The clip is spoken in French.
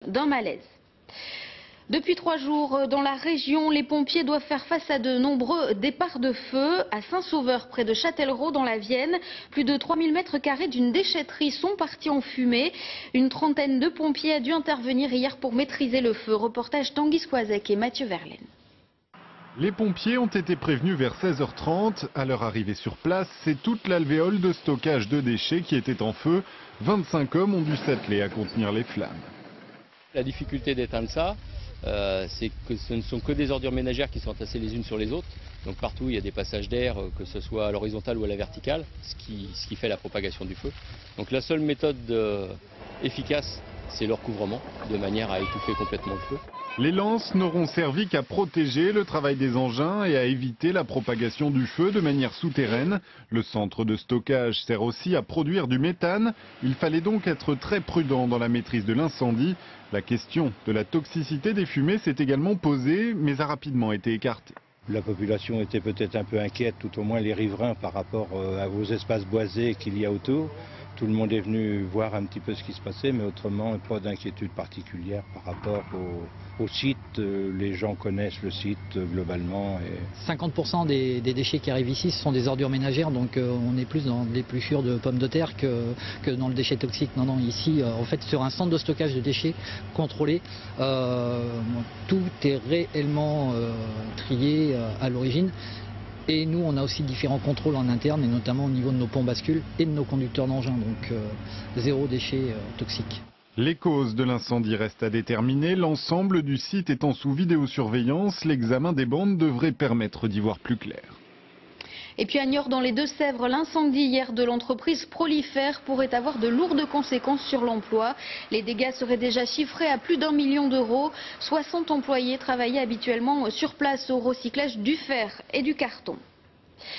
d'un malaise. Depuis 3 jours, dans la région, les pompiers doivent faire face à de nombreux départs de feu. À Saint-Sauveur, près de Châtellerault, dans la Vienne, plus de 3000 m² d'une déchetterie sont partis en fumée. Une trentaine de pompiers a dû intervenir hier pour maîtriser le feu. Reportage Tanguy Squazec et Mathieu Verlaine. Les pompiers ont été prévenus vers 16h30. À leur arrivée sur place, c'est toute l'alvéole de stockage de déchets qui était en feu. 25 hommes ont dû s'atteler à contenir les flammes. La difficulté d'éteindre ça, c'est que ce ne sont que des ordures ménagères qui sont entassées les unes sur les autres. Donc partout il y a des passages d'air, que ce soit à l'horizontale ou à la verticale, ce qui fait la propagation du feu. Donc la seule méthode efficace, c'est le recouvrement, de manière à étouffer complètement le feu. Les lances n'auront servi qu'à protéger le travail des engins et à éviter la propagation du feu de manière souterraine. Le centre de stockage sert aussi à produire du méthane. Il fallait donc être très prudent dans la maîtrise de l'incendie. La question de la toxicité des fumées s'est également posée, mais a rapidement été écartée. La population était peut-être un peu inquiète, tout au moins les riverains, par rapport aux espaces boisés qu'il y a autour. Tout le monde est venu voir un petit peu ce qui se passait, mais autrement, pas d'inquiétude particulière par rapport au site. Les gens connaissent le site globalement. 50% des déchets qui arrivent ici, ce sont des ordures ménagères, donc on est plus dans l'épluchure de pommes de terre que dans le déchet toxique. Non, ici, en fait, sur un centre de stockage de déchets contrôlé, tout est réellement trié à l'origine. Et nous, on a aussi différents contrôles en interne, et notamment au niveau de nos ponts bascules et de nos conducteurs d'engins, donc zéro déchet toxique. Les causes de l'incendie restent à déterminer. L'ensemble du site étant sous vidéosurveillance, l'examen des bandes devrait permettre d'y voir plus clair. Et puis à Niort, dans les Deux-Sèvres, l'incendie hier de l'entreprise Prolifère pourrait avoir de lourdes conséquences sur l'emploi. Les dégâts seraient déjà chiffrés à plus d'1 million d'euros. 60 employés travaillaient habituellement sur place au recyclage du fer et du carton.